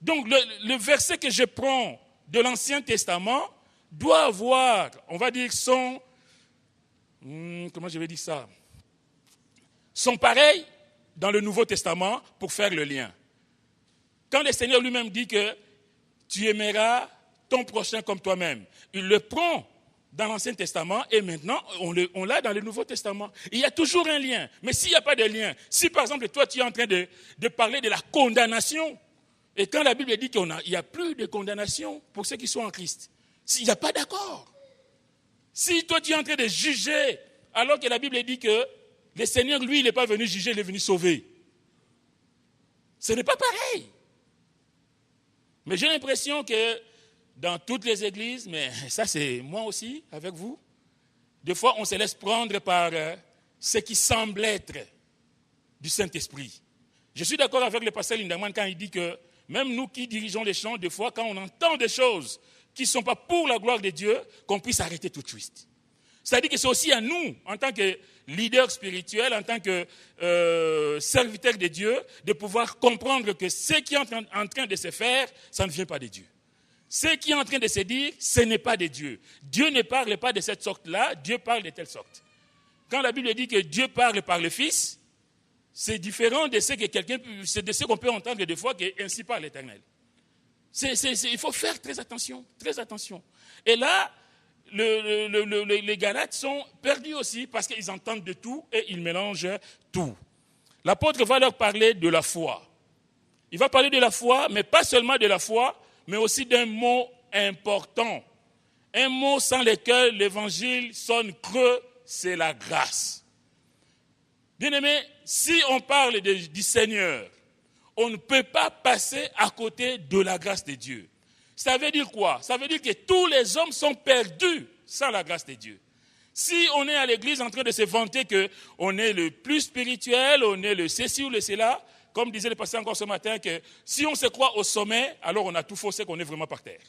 Donc le verset que je prends de l'Ancien Testament doit avoir, on va dire, son pareil dans le Nouveau Testament pour faire le lien. Quand le Seigneur lui-même dit que tu aimeras ton prochain comme toi-même, il le prend dans l'Ancien Testament et maintenant on l'a dans le Nouveau Testament. Il y a toujours un lien. Mais s'il n'y a pas de lien, si par exemple toi tu es en train de parler de la condamnation, et quand la Bible dit qu'il n'y a plus de condamnation pour ceux qui sont en Christ, s'il n'y a pas d'accord. Si toi tu es en train de juger, alors que la Bible dit que le Seigneur, lui, il n'est pas venu juger, il est venu sauver. Ce n'est pas pareil. Mais j'ai l'impression que dans toutes les églises, mais ça c'est moi aussi, avec vous, des fois on se laisse prendre par ce qui semble être du Saint-Esprit. Je suis d'accord avec le pasteur Lindemann quand il dit que même nous qui dirigeons les chants, des fois, quand on entend des choses qui ne sont pas pour la gloire de Dieu, qu'on puisse arrêter tout de suite. C'est-à-dire que c'est aussi à nous, en tant que leaders spirituels, en tant que serviteurs de Dieu, de pouvoir comprendre que ce qui est en train de se faire, ça ne vient pas de Dieu. Ce qui est en train de se dire, ce n'est pas de Dieu. Dieu ne parle pas de cette sorte-là, Dieu parle de telle sorte. Quand la Bible dit que Dieu parle par le Fils, c'est différent de ce de ce qu'on peut entendre des fois, qu'ainsi parle l'Éternel. Il faut faire très attention, très attention. Et là, les Galates sont perdus aussi parce qu'ils entendent de tout et ils mélangent tout. L'apôtre va leur parler de la foi. Il va parler de la foi, mais pas seulement de la foi, mais aussi d'un mot important. Un mot sans lequel l'évangile sonne creux, c'est la grâce. Bien-aimés, si on parle du Seigneur, on ne peut pas passer à côté de la grâce de Dieu. Ça veut dire quoi? Ça veut dire que tous les hommes sont perdus sans la grâce de Dieu. Si on est à l'église en train de se vanter qu'on est le plus spirituel, on est le ceci ou le cela, comme disait le pasteur encore ce matin, que si on se croit au sommet, alors on a tout faussé, qu'on est vraiment par terre.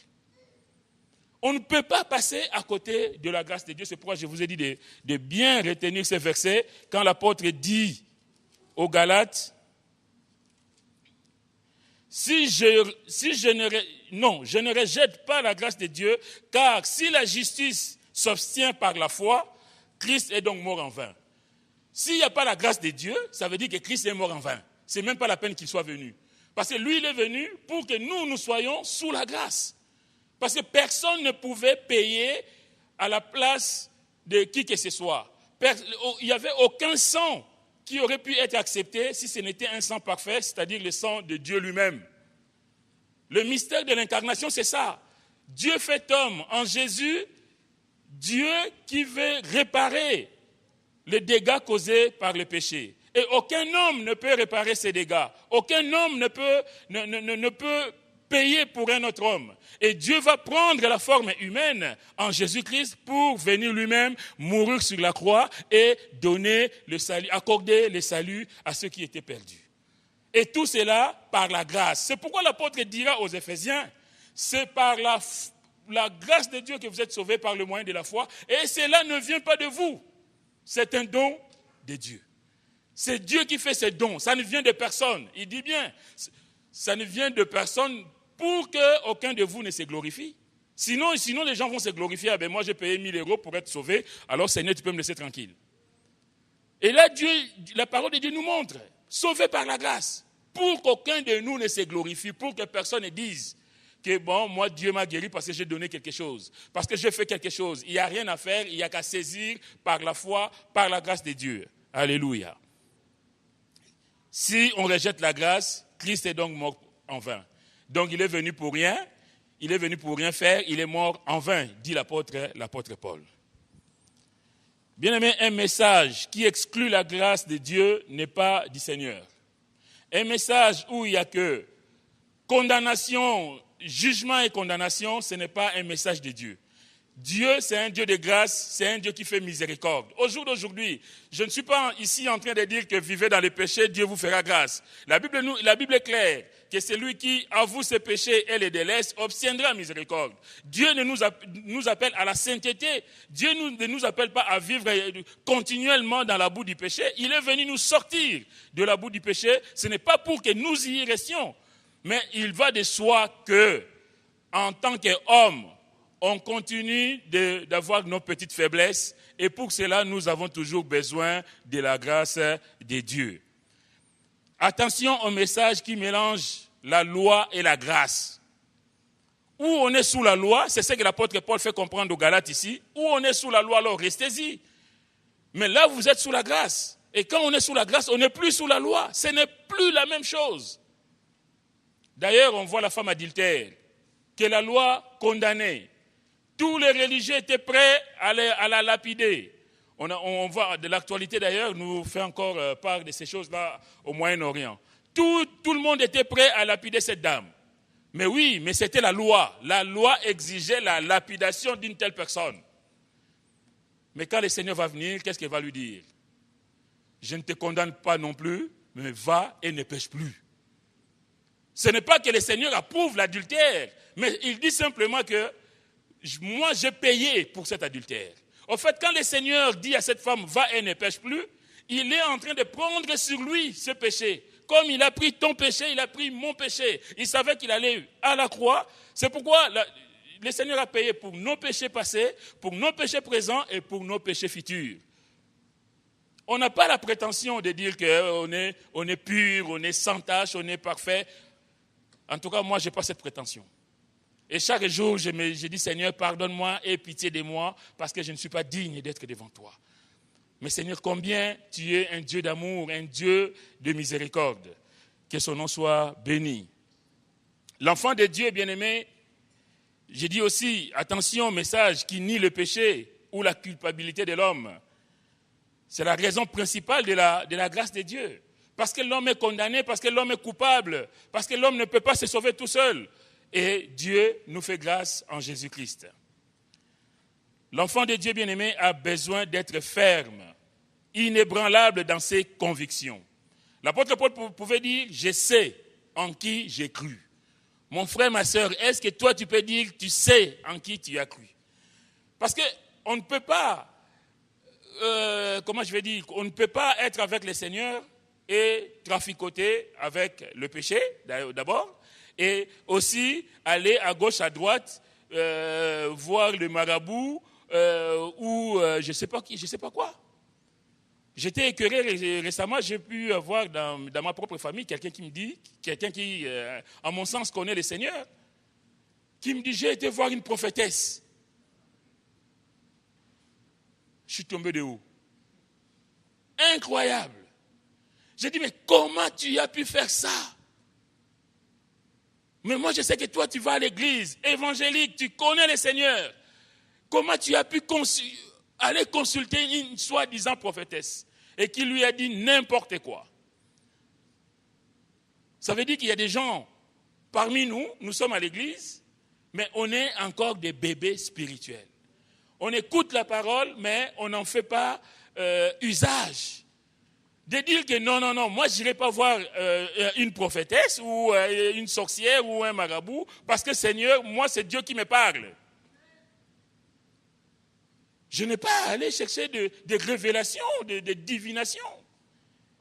On ne peut pas passer à côté de la grâce de Dieu. C'est pourquoi je vous ai dit de bien retenir ces versets. Quand l'apôtre dit aux Galates, je ne rejette pas la grâce de Dieu, car si la justice s'obtient par la foi, Christ est donc mort en vain. S'il n'y a pas la grâce de Dieu, ça veut dire que Christ est mort en vain. Ce n'est même pas la peine qu'il soit venu. Parce que lui, il est venu pour que nous soyons sous la grâce. Parce que personne ne pouvait payer à la place de qui que ce soit. Il n'y avait aucun sang qui aurait pu être accepté si ce n'était un sang parfait, c'est-à-dire le sang de Dieu lui-même. Le mystère de l'incarnation, c'est ça. Dieu fait homme en Jésus, Dieu qui veut réparer les dégâts causés par le péché. Et aucun homme ne peut réparer ces dégâts. Aucun homme ne peut payer pour un autre homme. Et Dieu va prendre la forme humaine en Jésus-Christ pour venir lui-même mourir sur la croix et donner le salut, accorder le salut à ceux qui étaient perdus. Et tout cela par la grâce. C'est pourquoi l'apôtre dira aux Éphésiens, c'est par la grâce de Dieu que vous êtes sauvés par le moyen de la foi. Et cela ne vient pas de vous. C'est un don de Dieu. C'est Dieu qui fait ces dons. Ça ne vient de personne. Il dit bien, ça ne vient de personne pour qu'aucun de vous ne se glorifie. Sinon les gens vont se glorifier. Ah ben moi, j'ai payé 1 000 € pour être sauvé. Alors, Seigneur, tu peux me laisser tranquille. Et là, la parole de Dieu nous montre, sauvé par la grâce, pour qu'aucun de nous ne se glorifie, pour que personne ne dise que bon, moi, Dieu m'a guéri parce que j'ai donné quelque chose, parce que j'ai fait quelque chose. Il n'y a rien à faire, il n'y a qu'à saisir par la foi, par la grâce de Dieu. Alléluia. Si on rejette la grâce, Christ est donc mort en vain. Donc il est venu pour rien, il est venu pour rien faire, il est mort en vain, dit l'apôtre Paul. Bien-aimé, un message qui exclut la grâce de Dieu n'est pas du Seigneur. Un message où il n'y a que condamnation, jugement et condamnation, ce n'est pas un message de Dieu. Dieu, c'est un Dieu de grâce, c'est un Dieu qui fait miséricorde. Au jour d'aujourd'hui, je ne suis pas ici en train de dire que vivez dans le péché, Dieu vous fera grâce. La Bible est claire que celui qui avoue ses péchés et les délaisse obtiendra miséricorde. Dieu nous appelle à la sainteté. Dieu ne nous appelle pas à vivre continuellement dans la boue du péché. Il est venu nous sortir de la boue du péché. Ce n'est pas pour que nous y restions, Mais il va de soi que, en tant qu'homme, on continue d'avoir nos petites faiblesses et pour cela, nous avons toujours besoin de la grâce de Dieu. Attention au message qui mélange la loi et la grâce. Où on est sous la loi, c'est ce que l'apôtre Paul fait comprendre aux Galates ici. Où on est sous la loi, alors restez-y. Mais là, vous êtes sous la grâce. Et quand on est sous la grâce, on n'est plus sous la loi. Ce n'est plus la même chose. D'ailleurs, on voit la femme adultère, que la loi condamnait. Tous les religieux étaient prêts à la lapider. On voit de l'actualité d'ailleurs, nous fait encore part de ces choses-là au Moyen-Orient. Tout le monde était prêt à lapider cette dame. Mais oui, mais c'était la loi. La loi exigeait la lapidation d'une telle personne. Mais quand le Seigneur va venir, qu'est-ce qu'il va lui dire? Je ne te condamne pas non plus, mais va et ne pêche plus. Ce n'est pas que le Seigneur approuve l'adultère, mais il dit simplement que moi j'ai payé pour cet adultère. En fait, quand le Seigneur dit à cette femme, va et ne pêche plus, il est en train de prendre sur lui ce péché. Comme il a pris ton péché, il a pris mon péché. Il savait qu'il allait à la croix. C'est pourquoi le Seigneur a payé pour nos péchés passés, pour nos péchés présents et pour nos péchés futurs. On n'a pas la prétention de dire qu'on est pur, on est sans tache, on est parfait. En tout cas, moi, je n'ai pas cette prétention. Et chaque jour, je dis, Seigneur, pardonne-moi et pitié de moi, parce que je ne suis pas digne d'être devant toi. Mais Seigneur, combien tu es un Dieu d'amour, un Dieu de miséricorde. Que son nom soit béni. L'enfant de Dieu, bien-aimé, j'ai dit aussi, attention au message qui nie le péché ou la culpabilité de l'homme. C'est la raison principale de la grâce de Dieu. Parce que l'homme est condamné, parce que l'homme est coupable, parce que l'homme ne peut pas se sauver tout seul. Et Dieu nous fait grâce en Jésus-Christ. L'enfant de Dieu bien-aimé a besoin d'être ferme, inébranlable dans ses convictions. L'apôtre Paul pouvait dire, je sais en qui j'ai cru. Mon frère, ma soeur, est-ce que toi tu peux dire, tu sais en qui tu as cru? Parce qu'on ne peut pas, on ne peut pas être avec le Seigneur et traficoter avec le péché, d'abord, et aussi aller à gauche, à droite, voir le marabout, ou je ne sais pas qui, je ne sais pas quoi. J'étais écœuré récemment, j'ai pu avoir dans ma propre famille quelqu'un qui, à mon sens, connaît le Seigneur, qui me dit, j'ai été voir une prophétesse. Je suis tombé de haut. Incroyable. J'ai dit, mais comment tu as pu faire ça? Mais moi, je sais que toi, tu vas à l'église évangélique, tu connais le Seigneur. Comment tu as pu aller consulter une soi-disant prophétesse et qui lui a dit n'importe quoi? Ça veut dire qu'il y a des gens parmi nous, nous sommes à l'église, mais on est encore des bébés spirituels. On écoute la parole, mais on n'en fait pas usage. De dire que non, moi je n'irai pas voir une prophétesse ou une sorcière ou un marabout, parce que Seigneur, moi c'est Dieu qui me parle. Je n'ai pas à aller chercher des révélations, des divinations.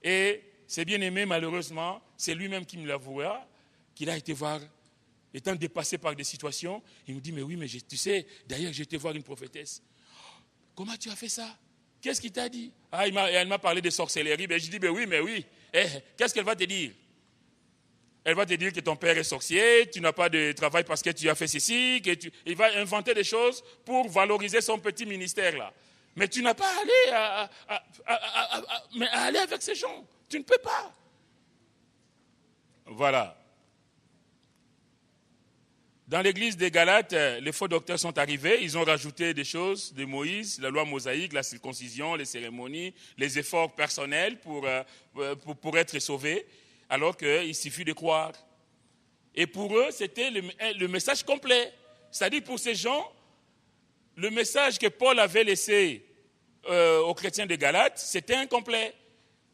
Et c'est bien aimé, malheureusement, c'est lui-même qui me l'avouera, qu'il a été voir, étant dépassé par des situations, il me dit, mais oui, mais tu sais, d'ailleurs j'ai été voir une prophétesse. Comment tu as fait ça? Qu'est-ce qu'il t'a dit? Elle m'a parlé de sorcellerie. Ben, je dis, mais oui. Qu'est-ce qu'elle va te dire? Elle va te dire que ton père est sorcier, tu n'as pas de travail parce que tu as fait ceci, il va inventer des choses pour valoriser son petit ministère là. Mais tu n'as pas à aller, à aller avec ces gens. Tu ne peux pas. Voilà. Dans l'église des Galates, les faux docteurs sont arrivés, ils ont rajouté des choses de Moïse, la loi mosaïque, la circoncision, les cérémonies, les efforts personnels pour être sauvés, alors qu'il suffit de croire. Et pour eux, c'était le message complet. C'est-à-dire pour ces gens, le message que Paul avait laissé aux chrétiens des Galates, c'était incomplet.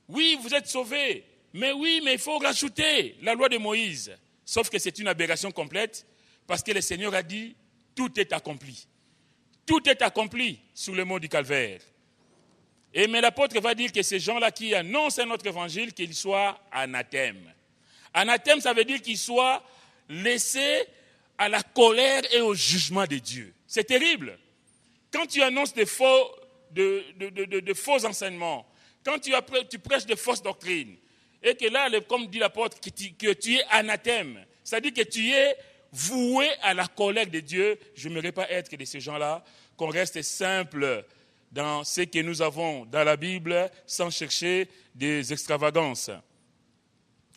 Oui, vous êtes sauvés, mais il faut rajouter la loi de Moïse. Sauf que c'est une aberration complète. Parce que le Seigneur a dit, tout est accompli. Tout est accompli sur le mont du Calvaire. Mais l'apôtre va dire que ces gens-là qui annoncent notre évangile, qu'ils soient anathèmes. Anathème, ça veut dire qu'il soit laissé à la colère et au jugement de Dieu. C'est terrible. Quand tu annonces de faux enseignements, quand tu prêches de fausses doctrines, et que là, comme dit l'apôtre, que tu es anathème, c'est-à-dire que tu es voué à la colère de Dieu, je n'aimerais pas être que de ces gens-là, qu'on reste simple dans ce que nous avons dans la Bible, sans chercher des extravagances.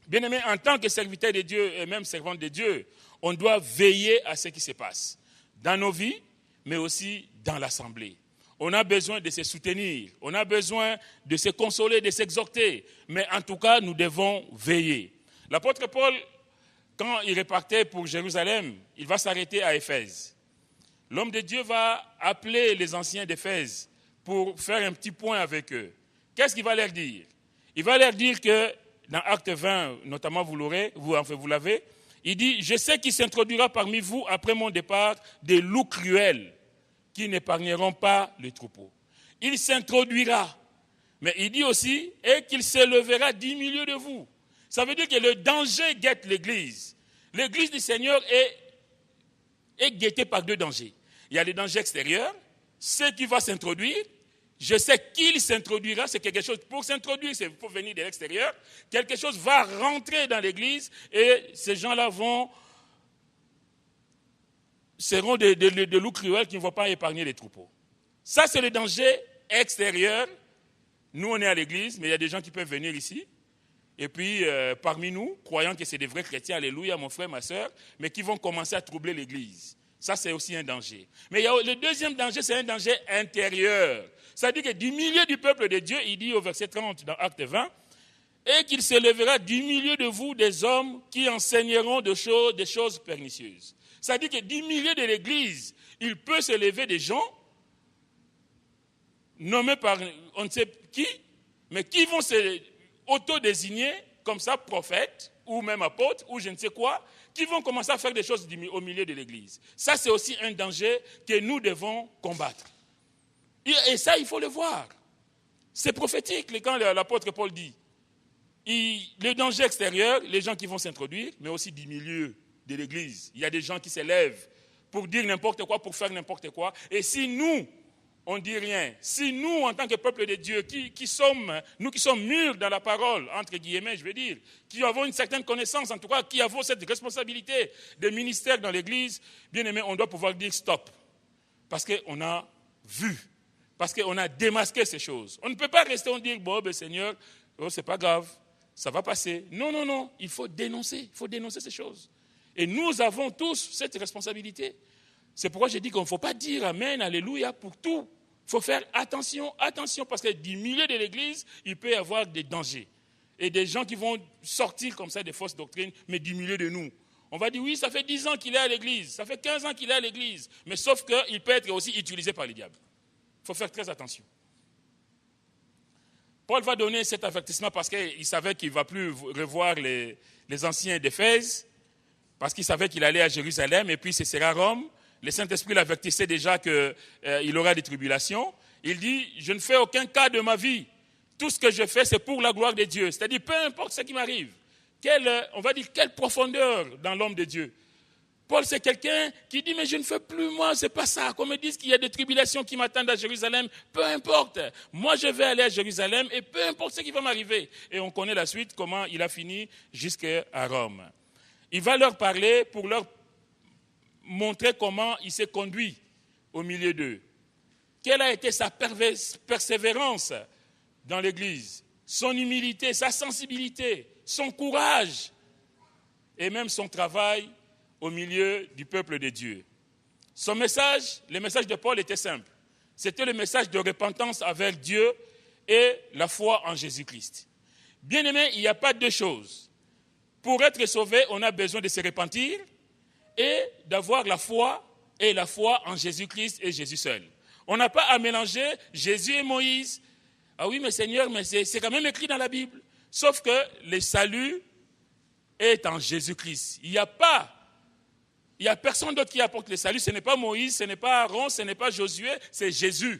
Bien-aimés, en tant que serviteur de Dieu et même servant de Dieu, on doit veiller à ce qui se passe dans nos vies, mais aussi dans l'assemblée. On a besoin de se soutenir, on a besoin de se consoler, de s'exhorter, mais en tout cas, nous devons veiller. L'apôtre Paul, quand il repartait pour Jérusalem, il va s'arrêter à Éphèse. L'homme de Dieu va appeler les anciens d'Éphèse pour faire un petit point avec eux. Qu'est-ce qu'il va leur dire? Il va leur dire que, dans Acte 20, notamment vous l'avez, il dit « Je sais qu'il s'introduira parmi vous, après mon départ, des loups cruels qui n'épargneront pas les troupeaux. Il s'introduira, mais il dit aussi « et qu'il s'élèvera du milieu de vous ». Ça veut dire que le danger guette l'Église. L'Église du Seigneur est guettée par deux dangers. Il y a le danger extérieur, ce qui va s'introduire. Je sais qu'il s'introduira, c'est quelque chose, pour s'introduire, il faut venir de l'extérieur. Quelque chose va rentrer dans l'Église et ces gens-là seront des loups cruels qui ne vont pas épargner les troupeaux. Ça, c'est le danger extérieur. Nous, on est à l'Église, mais il y a des gens qui peuvent venir ici. Et puis, parmi nous, croyant que c'est des vrais chrétiens, alléluia, mon frère, ma soeur, mais qui vont commencer à troubler l'Église. Ça, c'est aussi un danger. Mais le deuxième danger, c'est un danger intérieur. C'est-à-dire que du milieu du peuple de Dieu, il dit au verset 30 dans Acte 20, « Et qu'il s'élèvera du milieu de vous des hommes qui enseigneront des choses pernicieuses. » C'est-à-dire que du milieu de l'Église, il peut s'élever des gens nommés par on ne sait qui, mais qui vont se auto-désigner comme ça, prophètes, ou même apôtres, ou je ne sais quoi, qui vont commencer à faire des choses au milieu de l'Église. Ça, c'est aussi un danger que nous devons combattre. Et ça, il faut le voir. C'est prophétique quand l'apôtre Paul dit. Le danger extérieur, les gens qui vont s'introduire, mais aussi du milieu de l'Église. Il y a des gens qui s'élèvent pour dire n'importe quoi, pour faire n'importe quoi. Et si nous, on ne dit rien, si nous, en tant que peuple de Dieu, nous qui sommes mûrs dans la parole, entre guillemets, je veux dire, qui avons une certaine connaissance, en tout cas, qui avons cette responsabilité de ministère dans l'Église, bien aimé, on doit pouvoir dire stop. Parce qu'on a vu, parce qu'on a démasqué ces choses. On ne peut pas rester, on dit, bon, ben, Seigneur, c'est pas grave, ça va passer. Non, non, non, il faut dénoncer ces choses. Et nous avons tous cette responsabilité. C'est pourquoi j'ai dit qu'il ne faut pas dire Amen, Alléluia pour tout. Il faut faire attention, parce que du milieu de l'Église, il peut y avoir des dangers. Et des gens qui vont sortir comme ça des fausses doctrines, mais du milieu de nous. On va dire, oui, ça fait 10 ans qu'il est à l'Église, ça fait 15 ans qu'il est à l'Église, mais sauf qu'il peut être aussi utilisé par les diables. Il faut faire très attention. Paul va donner cet avertissement parce qu'il savait qu'il ne va plus revoir les anciens d'Éphèse, parce qu'il savait qu'il allait à Jérusalem et puis ce sera Rome. Le Saint-Esprit l'avertissait déjà qu'il aura des tribulations. Il dit, je ne fais aucun cas de ma vie. Tout ce que je fais, c'est pour la gloire de Dieu. C'est-à-dire, peu importe ce qui m'arrive. On va dire, quelle profondeur dans l'homme de Dieu. Paul, c'est quelqu'un qui dit, mais je ne fais plus moi, c'est pas ça. Qu'on me dise qu'il y a des tribulations qui m'attendent à Jérusalem, peu importe. Moi, je vais aller à Jérusalem et peu importe ce qui va m'arriver. Et on connaît la suite, comment il a fini jusqu'à Rome. Il va leur parler pour leur montrer comment il s'est conduit au milieu d'eux. Quelle a été sa persévérance dans l'Église, son humilité, sa sensibilité, son courage et même son travail au milieu du peuple de Dieu. Son message, le message de Paul était simple. C'était le message de repentance envers Dieu et la foi en Jésus-Christ. Bien-aimés, il n'y a pas deux choses. Pour être sauvé, on a besoin de se repentir et d'avoir la foi en Jésus-Christ et Jésus seul. On n'a pas à mélanger Jésus et Moïse. Ah oui, mais Seigneur, mais c'est quand même écrit dans la Bible. Sauf que le salut est en Jésus-Christ. Il n'y a personne d'autre qui apporte le salut. Ce n'est pas Moïse, ce n'est pas Aaron, ce n'est pas Josué, c'est Jésus.